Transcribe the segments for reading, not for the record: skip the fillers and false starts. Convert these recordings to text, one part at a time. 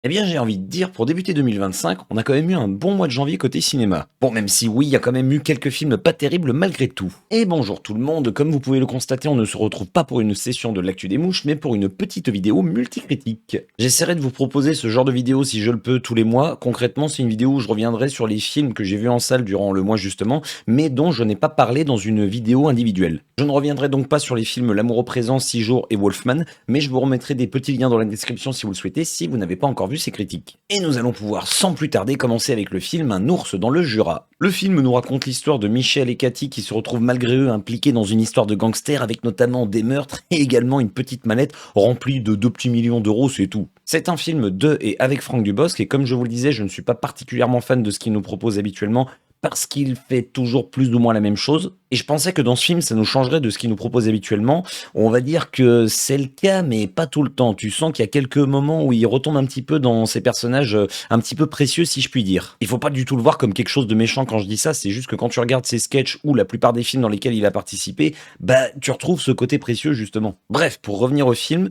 Eh bien, j'ai envie de dire, pour débuter 2025, on a quand même eu un bon mois de janvier côté cinéma. Bon, même si oui, il y a quand même eu quelques films pas terribles malgré tout. Et bonjour tout le monde, comme vous pouvez le constater, on ne se retrouve pas pour une session de l'actu des mouches, mais pour une petite vidéo multicritique. J'essaierai de vous proposer ce genre de vidéo si je le peux tous les mois. Concrètement, c'est une vidéo où je reviendrai sur les films que j'ai vus en salle durant le mois justement, mais dont je n'ai pas parlé dans une vidéo individuelle. Je ne reviendrai donc pas sur les films L'amour au présent, 6 jours et Wolfman, mais je vous remettrai des petits liens dans la description si vous le souhaitez, si vous n'avez pas encore vu ces critiques. Et nous allons pouvoir sans plus tarder commencer avec le film Un ours dans le Jura. Le film nous raconte l'histoire de Michel et Cathy qui se retrouvent malgré eux impliqués dans une histoire de gangsters avec notamment des meurtres et également une petite mallette remplie de 2 petits millions d'euros, c'est tout. C'est un film de et avec Franck Dubosc et comme je vous le disais, je ne suis pas particulièrement fan de ce qu'il nous propose habituellement parce qu'il fait toujours plus ou moins la même chose. Et je pensais que dans ce film, ça nous changerait de ce qu'il nous propose habituellement. On va dire que c'est le cas, mais pas tout le temps. Tu sens qu'il y a quelques moments où il retombe un petit peu dans ces personnages un petit peu précieux, si je puis dire. Il faut pas du tout le voir comme quelque chose de méchant quand je dis ça, c'est juste que quand tu regardes ses sketchs ou la plupart des films dans lesquels il a participé, bah tu retrouves ce côté précieux justement. Bref, pour revenir au film,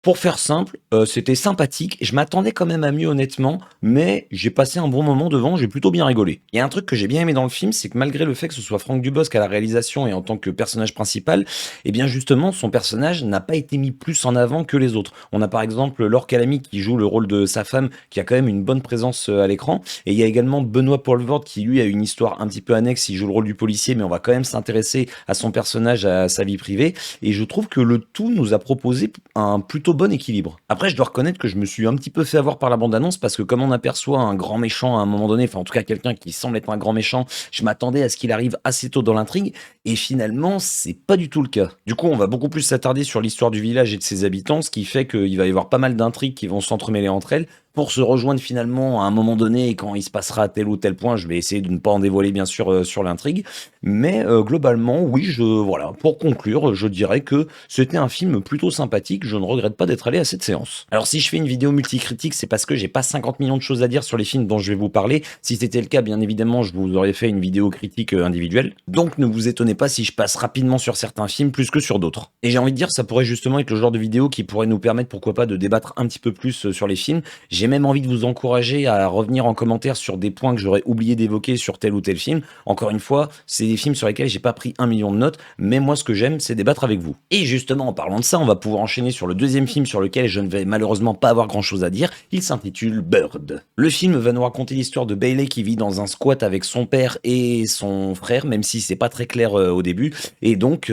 pour faire simple, c'était sympathique. Je m'attendais quand même à mieux honnêtement, mais j'ai passé un bon moment devant, j'ai plutôt bien rigolé. Il y a un truc que j'ai bien aimé dans le film, c'est que malgré le fait que ce soit Franck Dubosc à la réalisation et en tant que personnage principal, eh bien justement son personnage n'a pas été mis plus en avant que les autres. On a par exemple Laure Calamy qui joue le rôle de sa femme, qui a quand même une bonne présence à l'écran, et il y a également Benoît Poelvoorde qui lui a une histoire un petit peu annexe, il joue le rôle du policier, mais on va quand même s'intéresser à son personnage, à sa vie privée, et je trouve que le tout nous a proposé un plutôt bon équilibre. Après, je dois reconnaître que je me suis un petit peu fait avoir par la bande-annonce parce que comme on aperçoit un grand méchant à un moment donné, enfin en tout cas quelqu'un qui semble être un grand méchant, je m'attendais à ce qu'il arrive assez tôt dans l'intrigue et finalement c'est pas du tout le cas. Du coup, on va beaucoup plus s'attarder sur l'histoire du village et de ses habitants, ce qui fait qu'il va y avoir pas mal d'intrigues qui vont s'entremêler entre elles pour se rejoindre finalement à un moment donné et quand il se passera tel ou tel point, je vais essayer de ne pas en dévoiler bien sûr sur l'intrigue, mais globalement, oui, voilà, pour conclure, je dirais que c'était un film plutôt sympathique, je ne regrette pas d'être allé à cette séance. Alors si je fais une vidéo multicritique, c'est parce que j'ai pas 50 millions de choses à dire sur les films dont je vais vous parler. Si c'était le cas, bien évidemment, je vous aurais fait une vidéo critique individuelle. Donc ne vous étonnez pas si je passe rapidement sur certains films plus que sur d'autres. Et j'ai envie de dire, ça pourrait justement être le genre de vidéo qui pourrait nous permettre, pourquoi pas, de débattre un petit peu plus sur les films. J'ai même envie de vous encourager à revenir en commentaire sur des points que j'aurais oublié d'évoquer sur tel ou tel film. Encore une fois, c'est des films sur lesquels j'ai pas pris 1 million de notes, mais moi ce que j'aime, c'est débattre avec vous. Et justement, en parlant de ça, on va pouvoir enchaîner sur le deuxième film sur lequel je ne vais malheureusement pas avoir grand chose à dire. Il s'intitule Bird. Le film va nous raconter l'histoire de Bailey qui vit dans un squat avec son père et son frère, même si c'est pas très clair au début. Et donc,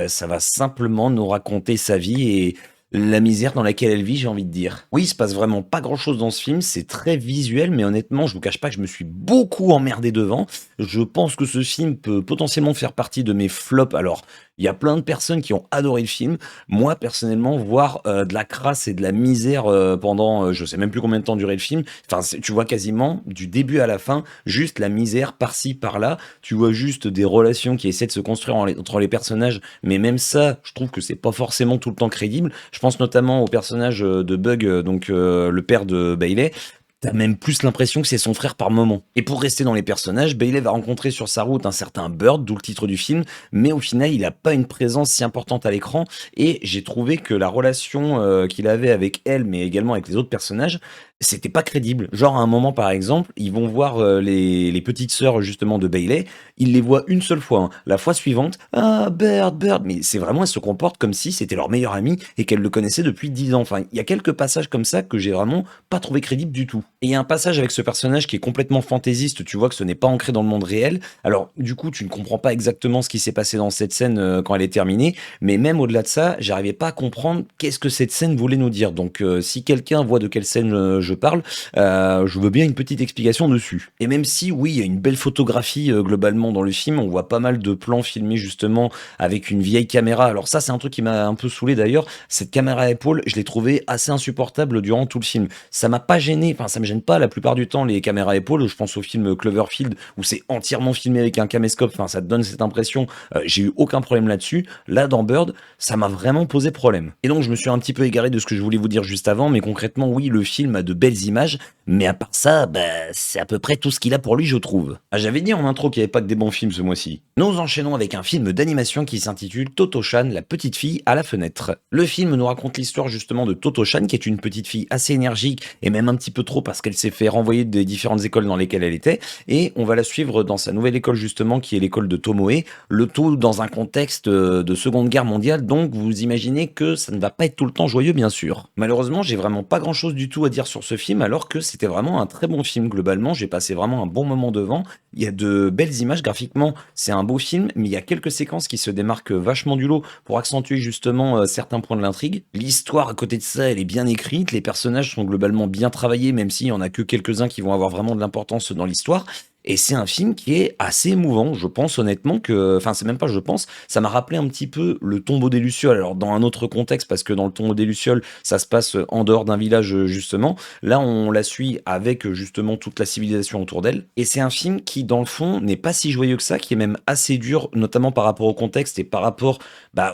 ça va simplement nous raconter sa vie et la misère dans laquelle elle vit, j'ai envie de dire. Oui, il se passe vraiment pas grand chose dans ce film, c'est très visuel, mais honnêtement, je vous cache pas que je me suis beaucoup emmerdé devant. Je pense que ce film peut potentiellement faire partie de mes flops. Alors, il y a plein de personnes qui ont adoré le film. Moi, personnellement, voir de la crasse et de la misère pendant, je sais même plus combien de temps durait le film. Enfin, tu vois quasiment du début à la fin, juste la misère par-ci, par-là. Tu vois juste des relations qui essaient de se construire entre les personnages, mais même ça, je trouve que c'est pas forcément tout le temps crédible. Je pense notamment au personnage de Bug, le père de Bailey. T'as même plus l'impression que c'est son frère par moment. Et pour rester dans les personnages, Bailey va rencontrer sur sa route un certain Bird, d'où le titre du film, mais au final, il a pas une présence si importante à l'écran, et j'ai trouvé que la relation qu'il avait avec elle, mais également avec les autres personnages, c'était pas crédible. Genre à un moment par exemple, ils vont voir les petites sœurs justement de Bailey, ils les voient une seule fois, hein. La fois suivante, ah Bird, Bird, mais c'est vraiment, elles se comportent comme si c'était leur meilleure amie et qu'elles le connaissaient depuis 10 ans. Enfin, il y a quelques passages comme ça que j'ai vraiment pas trouvé crédible du tout. Et il y a un passage avec ce personnage qui est complètement fantaisiste, tu vois que ce n'est pas ancré dans le monde réel. Alors du coup, tu ne comprends pas exactement ce qui s'est passé dans cette scène quand elle est terminée, mais même au-delà de ça, j'arrivais pas à comprendre qu'est-ce que cette scène voulait nous dire. Donc si quelqu'un voit de quelle scène je parle, je veux bien une petite explication dessus. Et même si, oui, il y a une belle photographie globalement dans le film, on voit pas mal de plans filmés justement avec une vieille caméra. Alors ça, c'est un truc qui m'a un peu saoulé d'ailleurs. Cette caméra à épaule, je l'ai trouvée assez insupportable durant tout le film. Ça m'a pas gêné, enfin ça me gêne pas la plupart du temps les caméras à épaule. Je pense au film Cloverfield où c'est entièrement filmé avec un caméscope, enfin ça te donne cette impression. J'ai eu aucun problème là-dessus. Là, dans Bird, ça m'a vraiment posé problème. Et donc je me suis un petit peu égaré de ce que je voulais vous dire juste avant, mais concrètement, oui, le film a de belles images, Mais à part ça, bah, c'est à peu près tout ce qu'il a pour lui, je trouve. Ah, j'avais dit en intro qu'il n'y avait pas que des bons films ce mois-ci. Nous enchaînons avec un film d'animation qui s'intitule Toto-chan, la petite fille à la fenêtre. Le film nous raconte l'histoire justement de Toto-chan, qui est une petite fille assez énergique, et même un petit peu trop parce qu'elle s'est fait renvoyer des différentes écoles dans lesquelles elle était, et on va la suivre dans sa nouvelle école justement, qui est l'école de Tomoe, le tout dans un contexte de Seconde Guerre mondiale, donc vous imaginez que ça ne va pas être tout le temps joyeux bien sûr. Malheureusement, j'ai vraiment pas grand chose du tout à dire sur ce film, alors que c'était vraiment un très bon film globalement, j'ai passé vraiment un bon moment devant, il y a de belles images graphiquement, c'est un beau film, mais il y a quelques séquences qui se démarquent vachement du lot pour accentuer justement certains points de l'intrigue. L'histoire à côté de ça, elle est bien écrite, les personnages sont globalement bien travaillés, même s'il y en a que quelques-uns qui vont avoir vraiment de l'importance dans l'histoire. Et c'est un film qui est assez émouvant, je pense honnêtement que, enfin c'est même pas je pense, ça m'a rappelé un petit peu le Tombeau des Lucioles, alors dans un autre contexte, parce que dans le Tombeau des Lucioles, ça se passe en dehors d'un village justement, là on la suit avec justement toute la civilisation autour d'elle, et c'est un film qui dans le fond n'est pas si joyeux que ça, qui est même assez dur, notamment par rapport au contexte et par rapport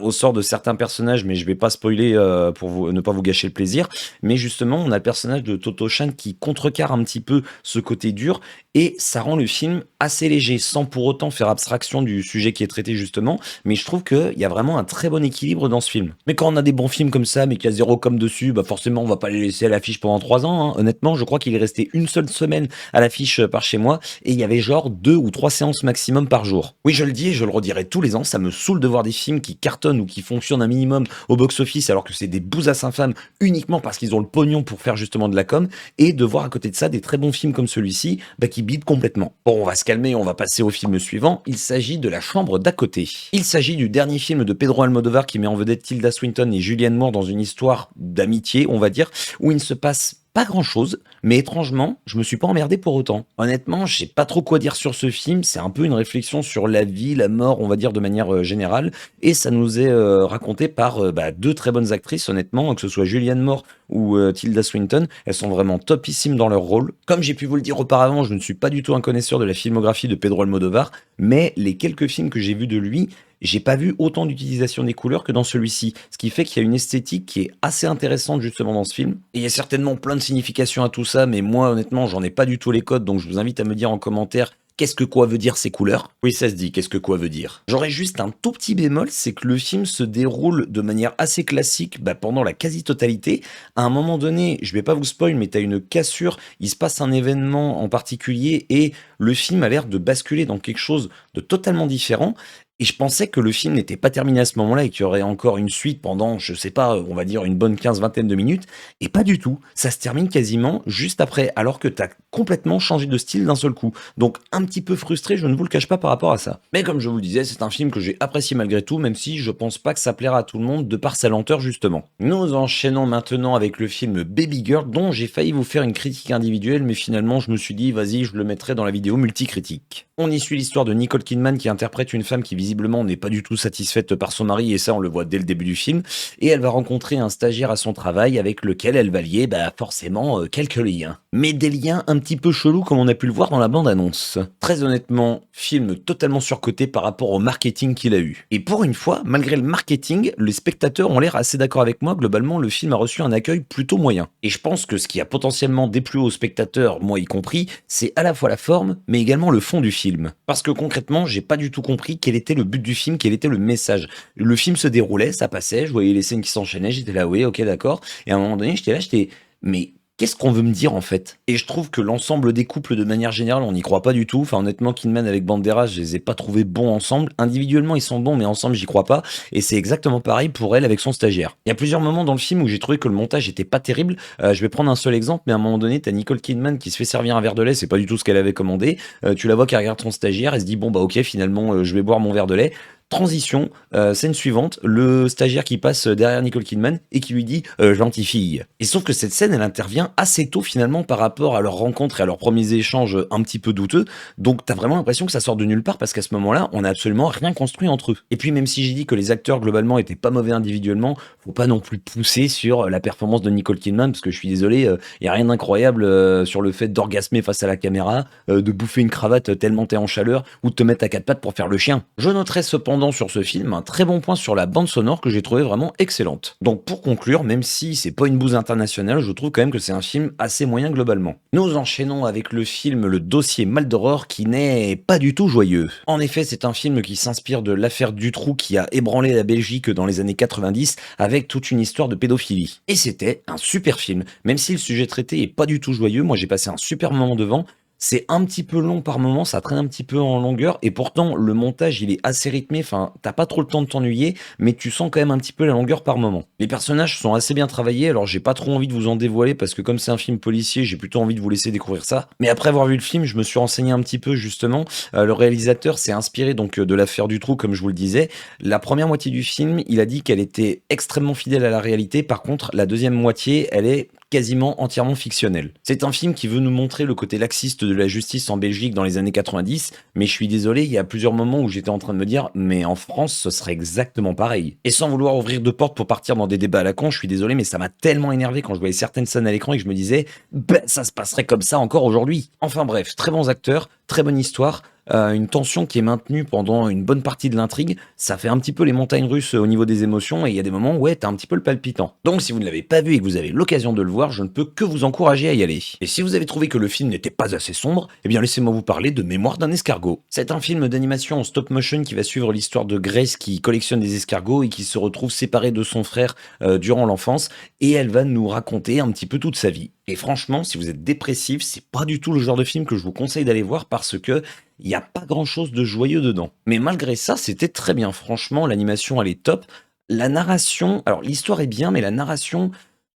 au sort de certains personnages, mais je vais pas spoiler pour ne pas vous gâcher le plaisir, mais justement on a le personnage de Toto-chan qui contrecarre un petit peu ce côté dur, et ça rend le film assez léger, sans pour autant faire abstraction du sujet qui est traité justement, mais je trouve qu'il y a vraiment un très bon équilibre dans ce film. Mais quand on a des bons films comme ça, mais qu'il y a zéro com dessus, bah forcément on va pas les laisser à l'affiche pendant 3 ans, hein. Honnêtement, je crois qu'il est resté une seule semaine à l'affiche par chez moi, et il y avait genre 2 ou 3 séances maximum par jour. Oui, je le dis et je le redirai tous les ans, ça me saoule de voir des films qui cartonnent ou qui fonctionnent un minimum au box-office, alors que c'est des bousasses infâmes uniquement parce qu'ils ont le pognon pour faire justement de la com, et de voir à côté de ça des très bons films comme celui-ci, qui bide complètement. Bon, on va se calmer, on va passer au film suivant. Il s'agit de La chambre d'à côté. Il s'agit du dernier film de Pedro Almodovar qui met en vedette Tilda Swinton et Julianne Moore dans une histoire d'amitié, on va dire, où il ne se passe pas grand chose, mais étrangement, je me suis pas emmerdé pour autant. Honnêtement, je sais pas trop quoi dire sur ce film, c'est un peu une réflexion sur la vie, la mort, on va dire de manière générale, et ça nous est raconté par deux très bonnes actrices, honnêtement, que ce soit Julianne Moore ou Tilda Swinton, elles sont vraiment topissimes dans leur rôle. Comme j'ai pu vous le dire auparavant, je ne suis pas du tout un connaisseur de la filmographie de Pedro Almodovar, mais les quelques films que j'ai vus de lui, j'ai pas vu autant d'utilisation des couleurs que dans celui-ci, ce qui fait qu'il y a une esthétique qui est assez intéressante justement dans ce film. Et il y a certainement plein de significations à tout ça, mais moi honnêtement j'en ai pas du tout les codes, donc je vous invite à me dire en commentaire qu'est-ce que quoi veut dire ces couleurs. Oui, ça se dit, qu'est-ce que quoi veut dire. J'aurais juste un tout petit bémol, c'est que le film se déroule de manière assez classique pendant la quasi-totalité. À un moment donné, je vais pas vous spoil, mais t'as une cassure, il se passe un événement en particulier et le film a l'air de basculer dans quelque chose de totalement différent. Et je pensais que le film n'était pas terminé à ce moment-là et qu'il y aurait encore une suite pendant, je sais pas, on va dire une bonne 15-20 de minutes. Et pas du tout. Ça se termine quasiment juste après, alors que t'as complètement changé de style d'un seul coup. Donc un petit peu frustré, je ne vous le cache pas par rapport à ça. Mais comme je vous le disais, c'est un film que j'ai apprécié malgré tout, même si je pense pas que ça plaira à tout le monde de par sa lenteur justement. Nous enchaînons maintenant avec le film Baby Girl, dont j'ai failli vous faire une critique individuelle, mais finalement je me suis dit, vas-y, je le mettrai dans la vidéo multicritique. On y suit l'histoire de Nicole Kidman qui interprète une femme qui visiblement n'est pas du tout satisfaite par son mari, et ça on le voit dès le début du film, et elle va rencontrer un stagiaire à son travail avec lequel elle va lier forcément quelques liens. Mais des liens un petit peu chelous comme on a pu le voir dans la bande-annonce. Très honnêtement, film totalement surcoté par rapport au marketing qu'il a eu. Et pour une fois, malgré le marketing, les spectateurs ont l'air assez d'accord avec moi, globalement le film a reçu un accueil plutôt moyen. Et je pense que ce qui a potentiellement déplu aux spectateurs, moi y compris, c'est à la fois la forme, mais également le fond du film. Parce que concrètement, j'ai pas du tout compris quel était le but du film, quel était le message. Le film se déroulait, ça passait, je voyais les scènes qui s'enchaînaient, j'étais là, oui, ok, d'accord. Et à un moment donné, j'étais, mais qu'est-ce qu'on veut me dire en fait? Et je trouve que l'ensemble des couples de manière générale, on n'y croit pas du tout. Enfin honnêtement, Kidman avec Banderas, je les ai pas trouvés bons ensemble. Individuellement, ils sont bons, mais ensemble, j'y crois pas. Et c'est exactement pareil pour elle avec son stagiaire. Il y a plusieurs moments dans le film où j'ai trouvé que le montage était pas terrible. Je vais prendre un seul exemple, mais à un moment donné, t'as Nicole Kidman qui se fait servir un verre de lait, c'est pas du tout ce qu'elle avait commandé. Tu la vois qui regarde son stagiaire, elle se dit bon bah ok, finalement, je vais boire mon verre de lait. Transition, scène suivante, le stagiaire qui passe derrière Nicole Kidman et qui lui dit gentille fille. Et sauf que cette scène, elle intervient assez tôt finalement par rapport à leur rencontre et à leurs premiers échanges un petit peu douteux. Donc t'as vraiment l'impression que ça sort de nulle part parce qu'à ce moment-là, on n'a absolument rien construit entre eux. Et puis même si j'ai dit que les acteurs globalement étaient pas mauvais individuellement, faut pas non plus pousser sur la performance de Nicole Kidman parce que je suis désolé, y a rien d'incroyable sur le fait d'orgasmer face à la caméra, de bouffer une cravate tellement t'es en chaleur ou de te mettre à quatre pattes pour faire le chien. Je noterai cependant Cependant, sur ce film, un très bon point sur la bande sonore que j'ai trouvé vraiment excellente. Donc pour conclure, même si c'est pas une bouse internationale, je trouve quand même que c'est un film assez moyen globalement. Nous enchaînons avec le film Le Dossier Maldoror qui n'est pas du tout joyeux. En effet, c'est un film qui s'inspire de l'affaire Dutroux qui a ébranlé la Belgique dans les années 90 avec toute une histoire de pédophilie. Et c'était un super film, même si le sujet traité est pas du tout joyeux, moi j'ai passé un super moment devant. C'est un petit peu long par moment, ça traîne un petit peu en longueur et pourtant le montage il est assez rythmé, enfin t'as pas trop le temps de t'ennuyer mais tu sens quand même un petit peu la longueur par moment. Les personnages sont assez bien travaillés, alors j'ai pas trop envie de vous en dévoiler parce que comme c'est un film policier j'ai plutôt envie de vous laisser découvrir ça. Mais après avoir vu le film je me suis renseigné un petit peu justement. Le réalisateur s'est inspiré donc de l'affaire Dutroux comme je vous le disais. La première moitié du film il a dit qu'elle était extrêmement fidèle à la réalité, par contre la deuxième moitié elle est quasiment entièrement fictionnel. C'est un film qui veut nous montrer le côté laxiste de la justice en Belgique dans les années 90, mais je suis désolé, il y a plusieurs moments où j'étais en train de me dire, mais en France, ce serait exactement pareil. Et sans vouloir ouvrir de porte pour partir dans des débats à la con, je suis désolé, mais ça m'a tellement énervé quand je voyais certaines scènes à l'écran et que je me disais, ben, ça se passerait comme ça encore aujourd'hui. Enfin bref, très bons acteurs, très bonne histoire, une tension qui est maintenue pendant une bonne partie de l'intrigue, ça fait un petit peu les montagnes russes au niveau des émotions et il y a des moments où ouais, t'as un petit peu le palpitant. Donc si vous ne l'avez pas vu et que vous avez l'occasion de le voir, je ne peux que vous encourager à y aller. Et si vous avez trouvé que le film n'était pas assez sombre, eh bien laissez-moi vous parler de Mémoire d'un escargot. C'est un film d'animation en stop motion qui va suivre l'histoire de Grace qui collectionne des escargots et qui se retrouve séparée de son frère durant l'enfance et elle va nous raconter un petit peu toute sa vie. Et franchement, si vous êtes dépressif, c'est pas du tout le genre de film que je vous conseille d'aller voir parce que il n'y a pas grand chose de joyeux dedans. Mais malgré ça, c'était très bien. Franchement, l'animation, elle est top. La narration, alors l'histoire est bien, mais la narration,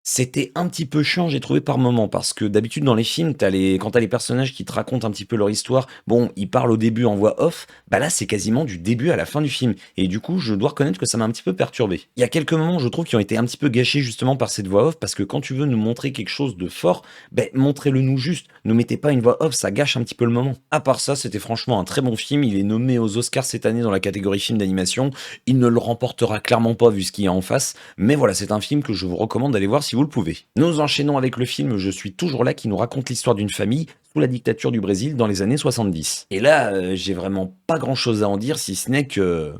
c'était un petit peu chiant, j'ai trouvé par moment, parce que d'habitude dans les films, quand t'as les personnages qui te racontent un petit peu leur histoire, bon, ils parlent au début en voix off, bah là c'est quasiment du début à la fin du film, et du coup je dois reconnaître que ça m'a un petit peu perturbé. Il y a quelques moments, je trouve, qui ont été un petit peu gâchés justement par cette voix off, parce que quand tu veux nous montrer quelque chose de fort, ben montrez-le nous juste, ne mettez pas une voix off, ça gâche un petit peu le moment. À part ça, c'était franchement un très bon film, il est nommé aux Oscars cette année dans la catégorie film d'animation, il ne le remportera clairement pas vu ce qu'il y a en face, mais voilà, c'est un film que je vous recommande d'aller voir si vous le pouvez. Nous enchaînons avec le film Je suis toujours là qui nous raconte l'histoire d'une famille sous la dictature du Brésil dans les années 70. Et là, j'ai vraiment pas grand chose à en dire si ce n'est que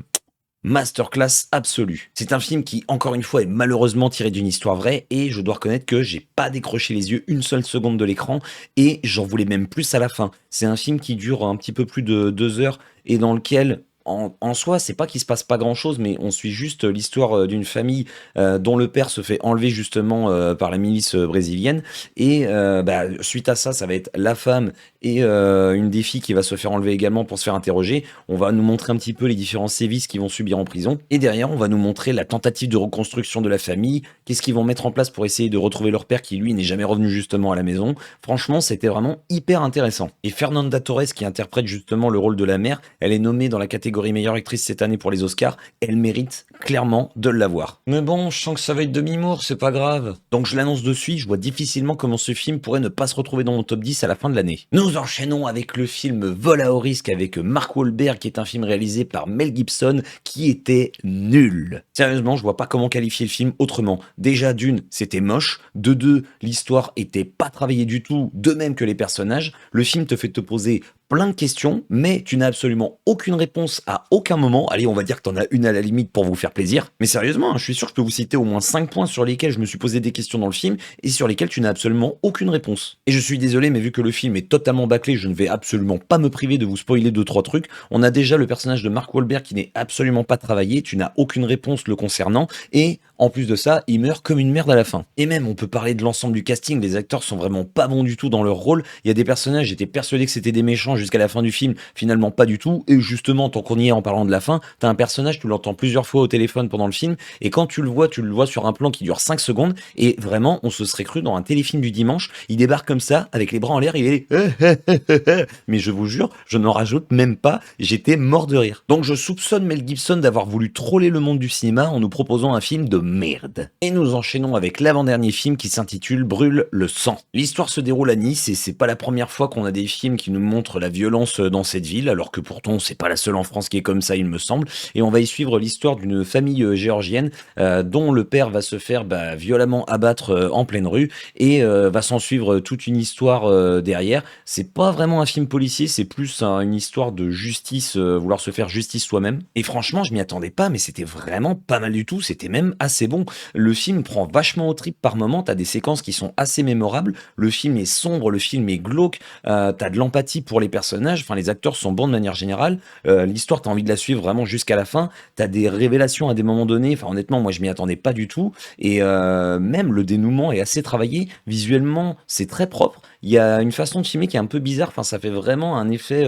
masterclass absolue. C'est un film qui, encore une fois, est malheureusement tiré d'une histoire vraie et je dois reconnaître que j'ai pas décroché les yeux une seule seconde de l'écran et j'en voulais même plus à la fin. C'est un film qui dure un petit peu plus de 2 heures et dans lequel en soi, c'est pas qu'il se passe pas grand chose, mais on suit juste l'histoire d'une famille dont le père se fait enlever justement par la milice brésilienne. Et bah, suite à ça, ça va être la femme et une des filles qui va se faire enlever également pour se faire interroger. On va nous montrer un petit peu les différents sévices qu'ils vont subir en prison. Et derrière, on va nous montrer la tentative de reconstruction de la famille, qu'est-ce qu'ils vont mettre en place pour essayer de retrouver leur père qui, lui, n'est jamais revenu justement à la maison. Franchement, c'était vraiment hyper intéressant. Et Fernanda Torres, qui interprète justement le rôle de la mère, elle est nommée dans la catégorie meilleure actrice cette année pour les Oscars, elle mérite clairement de l'avoir. Mais bon, je sens que ça va être demi-mour, c'est pas grave. Donc je l'annonce de suite, je vois difficilement comment ce film pourrait ne pas se retrouver dans mon top 10 à la fin de l'année. Nous enchaînons avec le film Vol à haut risque avec Mark Wahlberg, qui est un film réalisé par Mel Gibson, qui était nul. Sérieusement, je vois pas comment qualifier le film autrement. Déjà d'une, c'était moche. De deux, l'histoire était pas travaillée du tout, de même que les personnages. Le film te fait te poser plein de questions, mais tu n'as absolument aucune réponse à aucun moment. Allez, on va dire que t'en as une à la limite pour vous faire plaisir. Mais sérieusement, hein, je suis sûr que je peux vous citer au moins 5 points sur lesquels je me suis posé des questions dans le film et sur lesquels tu n'as absolument aucune réponse. Et je suis désolé, mais vu que le film est totalement bâclé, je ne vais absolument pas me priver de vous spoiler 2-3 trucs. On a déjà le personnage de Mark Wahlberg qui n'est absolument pas travaillé, tu n'as aucune réponse le concernant, et en plus de ça, il meurt comme une merde à la fin. Et même, on peut parler de l'ensemble du casting, les acteurs sont vraiment pas bons du tout dans leur rôle. Il y a des personnages, j'étais persuadé que c'était des méchants jusqu'à la fin du film, finalement pas du tout. Et justement, tant qu'on y est en parlant de la fin, t'as un personnage, tu l'entends plusieurs fois au téléphone pendant le film, et quand tu le vois sur un plan qui dure 5 secondes, et vraiment, on se serait cru dans un téléfilm du dimanche, il débarque comme ça, avec les bras en l'air, il est... Mais je vous jure, je n'en rajoute même pas, j'étais mort de rire. Donc je soupçonne Mel Gibson d'avoir voulu troller le monde du cinéma en nous proposant un film de merde. Et nous enchaînons avec l'avant-dernier film qui s'intitule Brûle le sang. L'histoire se déroule à Nice et c'est pas la première fois qu'on a des films qui nous montrent la violence dans cette ville, alors que pourtant c'est pas la seule en France qui est comme ça, il me semble. Et on va y suivre l'histoire d'une famille géorgienne dont le père va se faire violemment abattre en pleine rue et va s'en suivre toute une histoire derrière. C'est pas vraiment un film policier, c'est plus une histoire de justice, vouloir se faire justice soi-même. Et franchement, je m'y attendais pas, mais c'était vraiment pas mal du tout, c'était même assez bon. Le film prend vachement au trip par moments, t'as des séquences qui sont assez mémorables, le film est sombre, le film est glauque, t'as de l'empathie pour les personnages, enfin les acteurs sont bons de manière générale, l'histoire t'as envie de la suivre vraiment jusqu'à la fin, t'as des révélations à des moments donnés, enfin honnêtement moi je m'y attendais pas du tout, et même le dénouement est assez travaillé, visuellement c'est très propre, il y a une façon de filmer qui est un peu bizarre, enfin ça fait vraiment un effet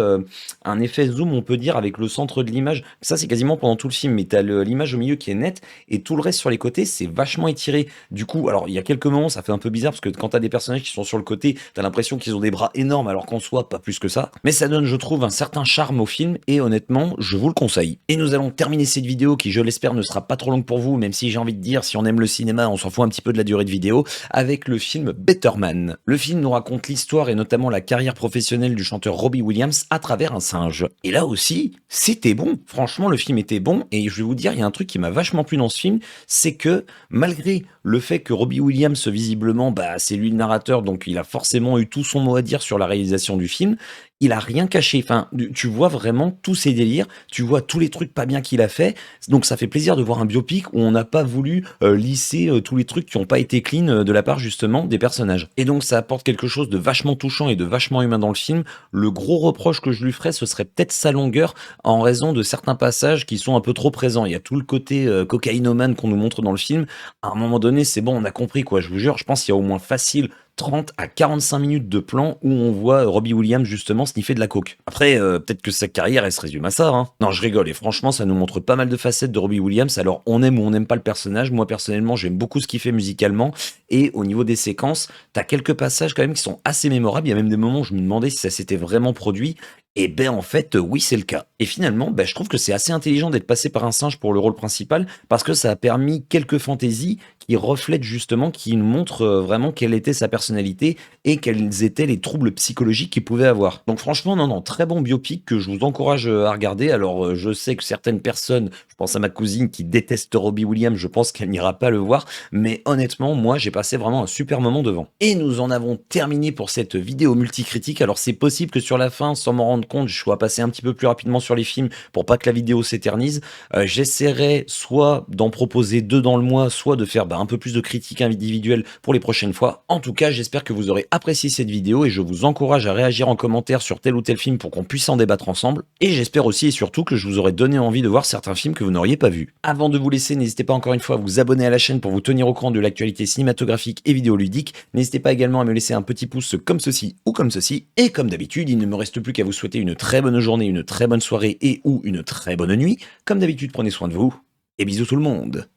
zoom on peut dire avec le centre de l'image, ça c'est quasiment pendant tout le film, mais t'as l'image au milieu qui est nette, et tout le reste sur les côtés c'est vachement étiré, du coup alors il y a quelques moments ça fait un peu bizarre parce que quand t'as des personnages qui sont sur le côté, t'as l'impression qu'ils ont des bras énormes alors qu'en soi pas plus que ça, mais ça donne je trouve un certain charme au film et honnêtement je vous le conseille. Et nous allons terminer cette vidéo qui je l'espère ne sera pas trop longue pour vous, même si j'ai envie de dire si on aime le cinéma on s'en fout un petit peu de la durée de vidéo, avec le film Better Man. Le film nous raconte l'histoire et notamment la carrière professionnelle du chanteur Robbie Williams à travers un singe. Et là aussi c'était bon, franchement le film était bon et je vais vous dire il y a un truc qui m'a vachement plu dans ce film, c'est que malgré le fait que Robbie Williams visiblement c'est lui le narrateur donc il a forcément eu tout son mot à dire sur la réalisation du film, il a rien caché, enfin tu vois vraiment tous ses délires, tu vois tous les trucs pas bien qu'il a fait, donc ça fait plaisir de voir un biopic où on n'a pas voulu lisser tous les trucs qui n'ont pas été clean de la part justement des personnages. Et donc ça apporte quelque chose de vachement touchant et de vachement humain dans le film. Le gros reproche que je lui ferais ce serait peut-être sa longueur en raison de certains passages qui sont un peu trop présents. Il y a tout le côté cocaïnomane qu'on nous montre dans le film, à un moment donné c'est bon on a compris quoi, je vous jure, je pense qu'il y a au moins facile 30 à 45 minutes de plan où on voit Robbie Williams justement sniffer de la coke. Après, peut-être que sa carrière elle se résume à ça, hein. Non, je rigole, et franchement, ça nous montre pas mal de facettes de Robbie Williams, alors on aime ou on n'aime pas le personnage, moi personnellement j'aime beaucoup ce qu'il fait musicalement, et au niveau des séquences, t'as quelques passages quand même qui sont assez mémorables, il y a même des moments où je me demandais si ça s'était vraiment produit, et en fait, oui, c'est le cas. Et finalement, je trouve que c'est assez intelligent d'être passé par un singe pour le rôle principal, parce que ça a permis quelques fantaisies qui reflètent justement, qui nous montrent vraiment quelle était sa personnalité et quels étaient les troubles psychologiques qu'il pouvait avoir. Donc franchement, non, très bon biopic que je vous encourage à regarder. Alors je sais que certaines personnes, je pense à ma cousine qui déteste Robbie Williams, je pense qu'elle n'ira pas le voir, mais honnêtement, moi j'ai passé vraiment un super moment devant. Et nous en avons terminé pour cette vidéo multicritique. Alors c'est possible que sur la fin, sans m'en rendre compte, je sois passé un petit peu plus rapidement sur les films pour pas que la vidéo s'éternise. J'essaierai soit d'en proposer 2 dans le mois, soit de faire un peu plus de critiques individuelles pour les prochaines fois. En tout cas, j'espère que vous aurez apprécié cette vidéo et je vous encourage à réagir en commentaire sur tel ou tel film pour qu'on puisse en débattre ensemble. Et j'espère aussi et surtout que je vous aurai donné envie de voir certains films que vous n'auriez pas vus. Avant de vous laisser, n'hésitez pas encore une fois à vous abonner à la chaîne pour vous tenir au courant de l'actualité cinématographique et vidéoludique. N'hésitez pas également à me laisser un petit pouce comme ceci ou comme ceci. Et comme d'habitude, il ne me reste plus qu'à vous souhaiter une très bonne journée, une très bonne soirée et ou une très bonne nuit. Comme d'habitude, prenez soin de vous et bisous tout le monde.